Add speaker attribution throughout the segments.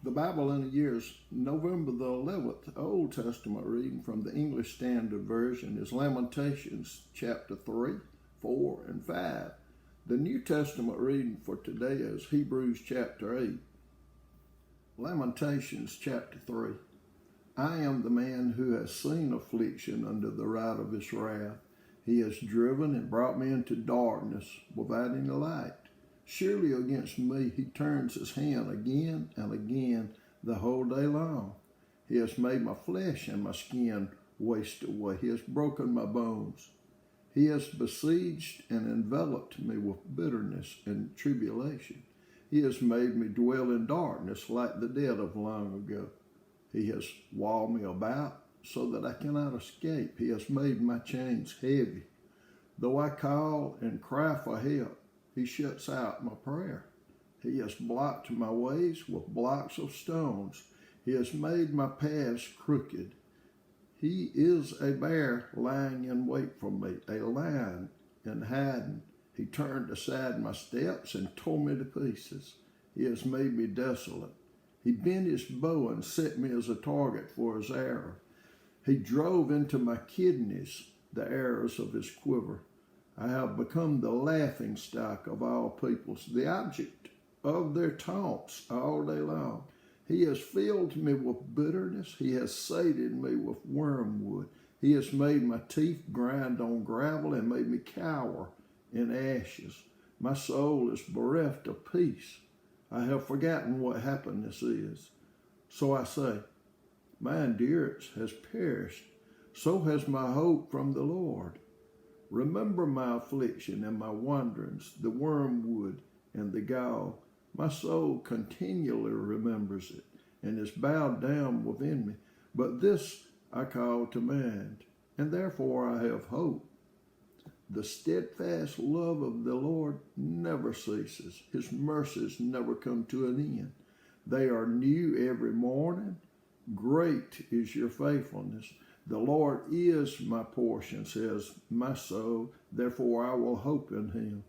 Speaker 1: The Bible in a year is November the 11th. Old Testament reading from the English Standard Version is Lamentations chapter 3, 4, and 5. The New Testament reading for today is Hebrews chapter 8. Lamentations chapter 3. I am the man who has seen affliction under the rod of his wrath. He has driven and brought me into darkness without any light. Surely against me he turns his hand again and again the whole day long. He has made my flesh and my skin waste away. He has broken my bones. He has besieged and enveloped me with bitterness and tribulation. He has made me dwell in darkness like the dead of long ago. He has walled me about so that I cannot escape. He has made my chains heavy. Though I call and cry for help, he shuts out my prayer. He has blocked my ways with blocks of stones. He has made my paths crooked. He is a bear lying in wait for me, a lion in hiding. He turned aside my steps and tore me to pieces. He has made me desolate. He bent his bow and set me as a target for his arrow. He drove into my kidneys the arrows of his quiver. I have become the laughingstock of all peoples, the object of their taunts all day long. He has filled me with bitterness. He has sated me with wormwood. He has made my teeth grind on gravel and made me cower in ashes. My soul is bereft of peace. I have forgotten what happiness is. So I say, my endurance has perished. So has my hope from the Lord. Remember my affliction and my wanderings, the wormwood and the gall. My soul continually remembers it and is bowed down within me. But this I call to mind, and therefore I have hope. The steadfast love of the Lord never ceases. His mercies never come to an end. They are new every morning. Great is your faithfulness. The Lord is my portion, says my soul, therefore I will hope in him.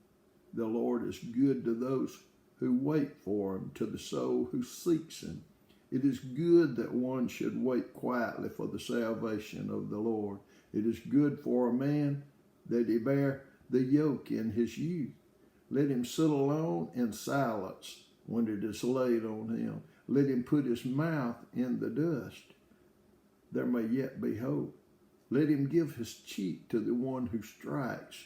Speaker 1: The Lord is good to those who wait for him, to the soul who seeks him. It is good that one should wait quietly for the salvation of the Lord. It is good for a man that he bear the yoke in his youth. Let him sit alone in silence when it is laid on him. Let him put his mouth in the dust. There may yet be hope. Let him give his cheek to the one who strikes,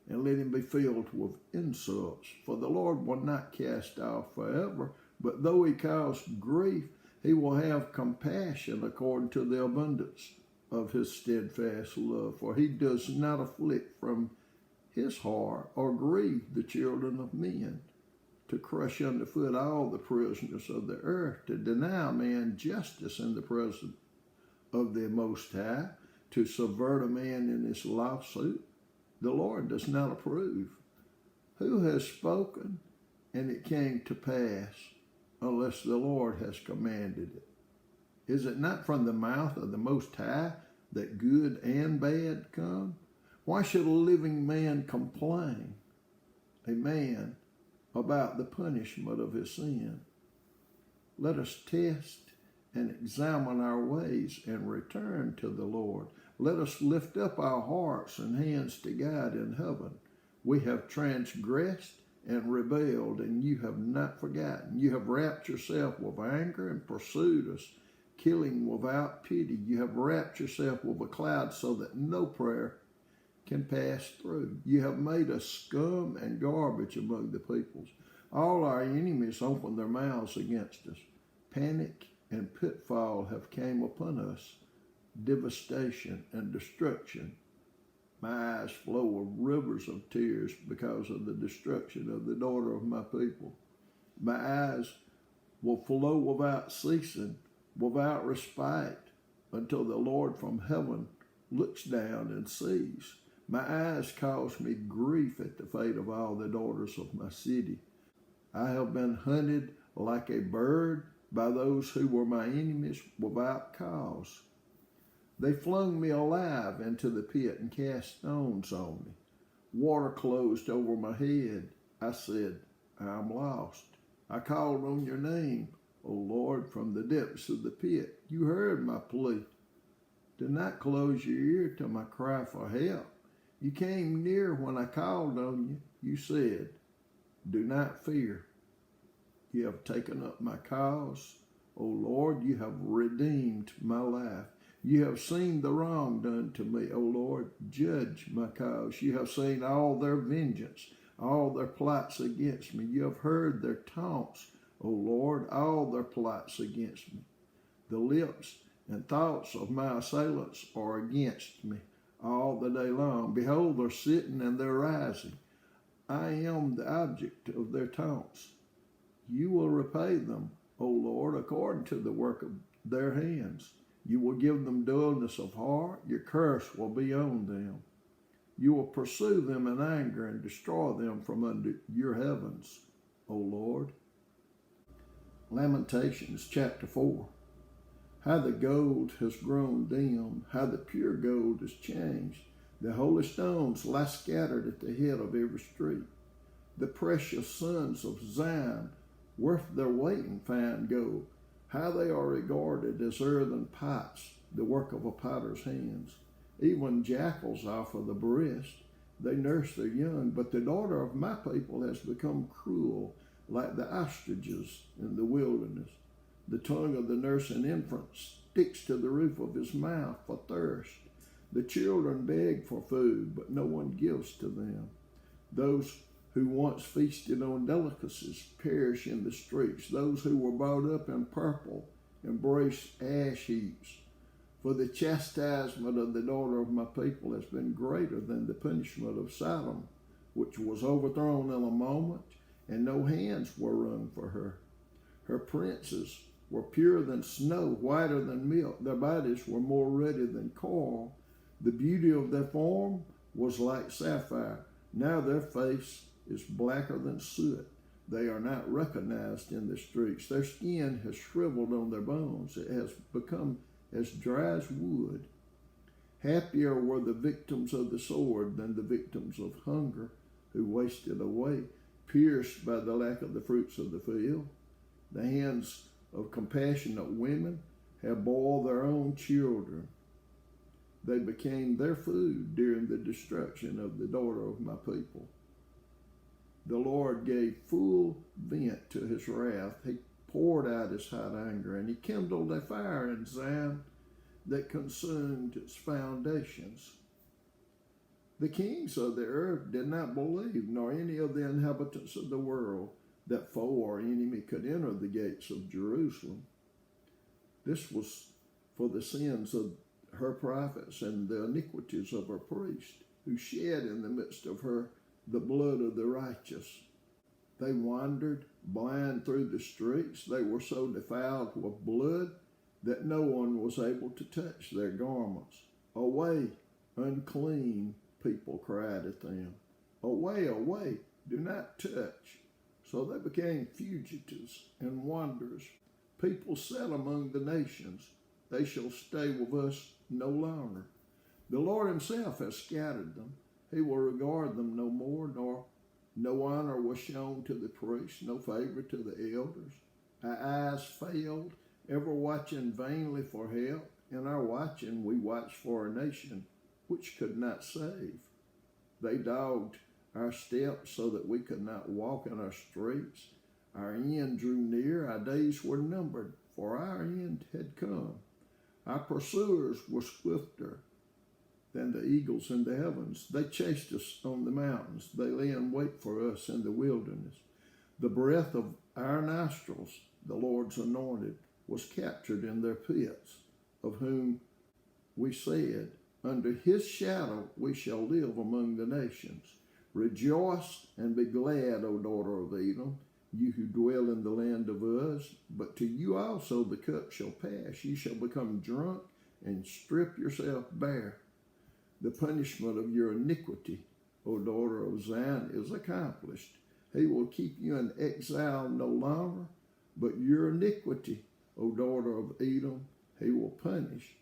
Speaker 1: and let him be filled with insults. For the Lord will not cast off forever, but though he cause grief, he will have compassion according to the abundance of his steadfast love. For he does not afflict from his heart or grieve the children of men, to crush underfoot all the prisoners of the earth, to deny man justice in the presence of the Most High, to subvert a man in his lawsuit. The Lord does not approve. Who has spoken, and it came to pass, unless the Lord has commanded it? Is it not from the mouth of the Most High that good and bad come? Why should a living man complain, a man, about the punishment of his sin? Let us test and examine our ways and return to the Lord. Let us lift up our hearts and hands to God in heaven. We have transgressed and rebelled, and you have not forgotten. You have wrapped yourself with anger and pursued us, killing without pity. You have wrapped yourself with a cloud so that no prayer can pass through. You have made us scum and garbage among the peoples. All our enemies open their mouths against us. Panic and pitfall have came upon us, devastation and destruction. My eyes flow with rivers of tears because of the destruction of the daughter of my people. My eyes will flow without ceasing, without respite, until the Lord from heaven looks down and sees. My eyes cause me grief at the fate of all the daughters of my city. I have been hunted like a bird by those who were my enemies without cause. They flung me alive into the pit and cast stones on me. Water closed over my head. I said, I am lost. I called on your name, O Lord, from the depths of the pit. You heard my plea. Do not close your ear to my cry for help. You came near when I called on you. You said, do not fear. You have taken up my cause. O Lord, you have redeemed my life. You have seen the wrong done to me. O Lord, judge my cause. You have seen all their vengeance, all their plots against me. You have heard their taunts, O Lord, all their plots against me. The lips and thoughts of my assailants are against me all the day long. Behold, they're sitting and they're rising. I am the object of their taunts. You will repay them, O Lord, according to the work of their hands. You will give them dullness of heart. Your curse will be on them. You will pursue them in anger and destroy them from under your heavens, O Lord. Lamentations chapter 4. How the gold has grown dim, how the pure gold has changed. The holy stones lie scattered at the head of every street. The precious sons of Zion, worth their weight in fine gold, how they are regarded as earthen pots, the work of a potter's hands. Even jackals offer the breast. They nurse their young, but the daughter of my people has become cruel, like the ostriches in the wilderness. The tongue of the nursing infant sticks to the roof of his mouth for thirst. The children beg for food, but no one gives to them. Those who once feasted on delicacies perish in the streets. Those who were brought up in purple embrace ash heaps. For the chastisement of the daughter of my people has been greater than the punishment of Sodom, which was overthrown in a moment, and no hands were wrung for her. Her princes were purer than snow, whiter than milk. Their bodies were more ruddy than coral. The beauty of their form was like sapphire. Now their face is blacker than soot. They are not recognized in the streets. Their skin has shriveled on their bones. It has become as dry as wood. Happier were the victims of the sword than the victims of hunger, who wasted away, pierced by the lack of the fruits of the field. The hands of compassionate women have boiled their own children. They became their food during the destruction of the daughter of my people. The Lord gave full vent to his wrath. He poured out his hot anger, and he kindled a fire in Zion that consumed its foundations. The kings of the earth did not believe, nor any of the inhabitants of the world, that foe or enemy could enter the gates of Jerusalem. This was for the sins of her prophets and the iniquities of her priests, who shed in the midst of her the blood of the righteous. They wandered blind through the streets. They were so defiled with blood that no one was able to touch their garments. Away, unclean people cried at them. Away, away, do not touch. So they became fugitives and wanderers. People said among the nations, they shall stay with us no longer. The Lord himself has scattered them. He will regard them no more, nor no honor was shown to the priests, no favor to the elders. Our eyes failed, ever watching vainly for help. In our watching, we watched for a nation which could not save. They dogged our steps so that we could not walk in our streets. Our end drew near, our days were numbered, for our end had come. Our pursuers were swifter than the eagles in the heavens. They chased us on the mountains. They lay in wait for us in the wilderness. The breath of our nostrils, the Lord's anointed, was captured in their pits, of whom we said, under his shadow we shall live among the nations. Rejoice and be glad, O daughter of Edom, you who dwell in the land of Uz. But to you also the cup shall pass. You shall become drunk and strip yourself bare. The punishment of your iniquity, O daughter of Zion, is accomplished. He will keep you in exile no longer, but your iniquity, O daughter of Edom, he will punish.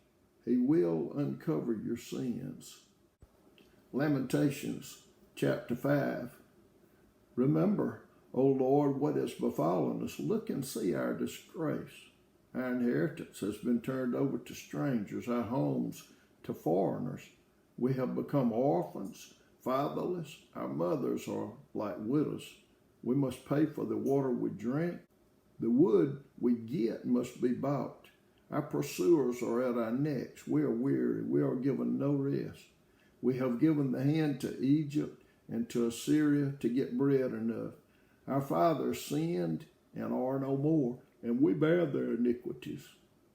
Speaker 1: He will uncover your sins. Lamentations chapter 5. Remember, O Lord, what has befallen us. Look and see our disgrace. Our inheritance has been turned over to strangers, our homes to foreigners. We have become orphans, fatherless. Our mothers are like widows. We must pay for the water we drink. The wood we get must be bought. Our pursuers are at our necks. We are weary. We are given no rest. We have given the hand to Egypt and to Assyria to get bread enough. Our fathers sinned and are no more, and we bear their iniquities.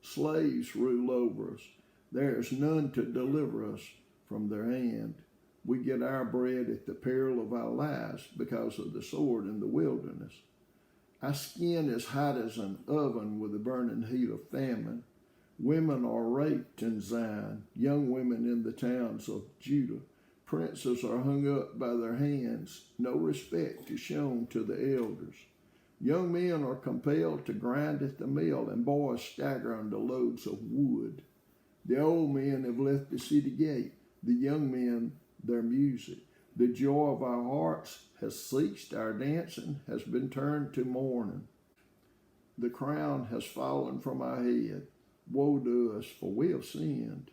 Speaker 1: Slaves rule over us. There is none to deliver us from their hand. We get our bread at the peril of our lives because of the sword in the wilderness. Our skin is hot as an oven with the burning heat of famine. Women are raped in Zion, young women in the towns of Judah. Princes are hung up by their hands. No respect is shown to the elders. Young men are compelled to grind at the mill, and boys stagger under loads of wood. The old men have left the city gate, the young men their music. The joy of our hearts has ceased, our dancing has been turned to mourning. The crown has fallen from our head. Woe to us, for we have sinned.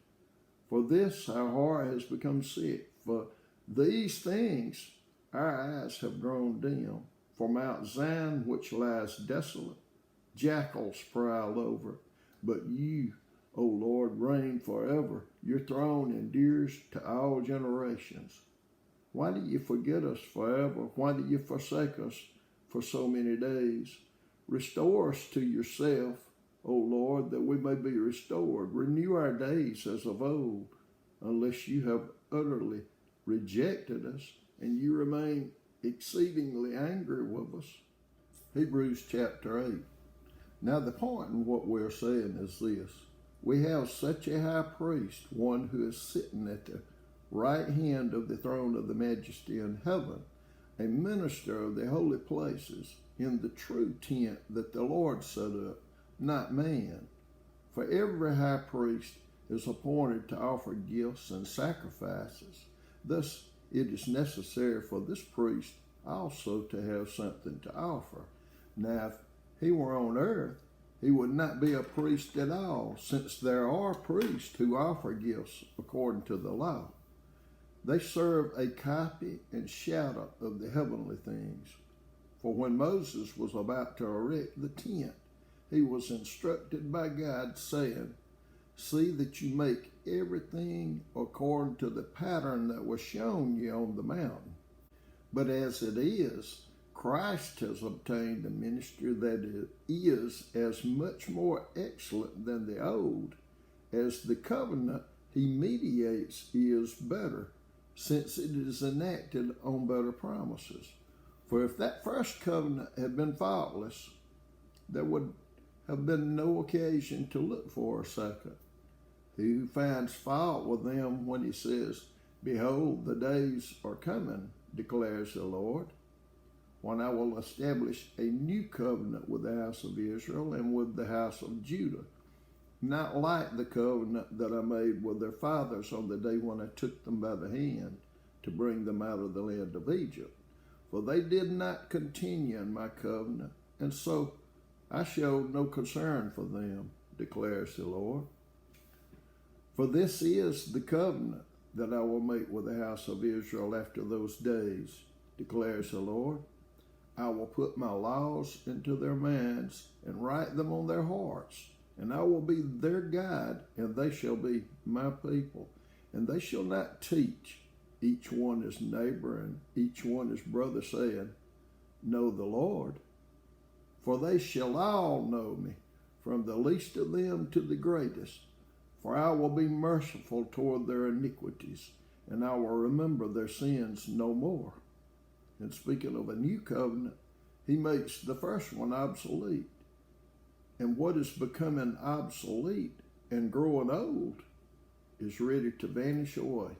Speaker 1: For this our heart has become sick. For these things our eyes have grown dim. For Mount Zion, which lies desolate, jackals prowl over. But you, O Lord, reign forever. Your throne endures to all generations. Why do you forget us forever? Why do you forsake us for so many days? Restore us to yourself, O Lord, that we may be restored. Renew our days as of old, unless you have utterly rejected us and you remain exceedingly angry with us. Hebrews chapter 8. Now the point in what we're saying is this. We have such a high priest, one who is sitting at the right hand of the throne of the majesty in heaven, a minister of the holy places, in the true tent that the Lord set up, not man. For every high priest is appointed to offer gifts and sacrifices. Thus it is necessary for this priest also to have something to offer. Now if he were on earth, he would not be a priest at all, since there are priests who offer gifts according to the law. They serve a copy and shadow of the heavenly things. For when Moses was about to erect the tent, he was instructed by God, saying, See that you make everything according to the pattern that was shown you on the mountain. But as it is, Christ has obtained a ministry that is as much more excellent than the old, as the covenant he mediates is better, since it is enacted on better promises. For if that first covenant had been faultless, there would have been no occasion to look for a second. He who finds fault with them when he says, Behold, the days are coming, declares the Lord, when I will establish a new covenant with the house of Israel and with the house of Judah, not like the covenant that I made with their fathers on the day when I took them by the hand to bring them out of the land of Egypt. For they did not continue in my covenant, and so I showed no concern for them, declares the Lord. For this is the covenant that I will make with the house of Israel after those days, declares the Lord. I will put my laws into their minds and write them on their hearts, and I will be their God, and they shall be my people. And they shall not teach each one his neighbor and each one his brother, saying, Know the Lord. For they shall all know me, from the least of them to the greatest. For I will be merciful toward their iniquities, and I will remember their sins no more. And speaking of a new covenant, he makes the first one obsolete. And what is becoming obsolete and growing old is ready to vanish away.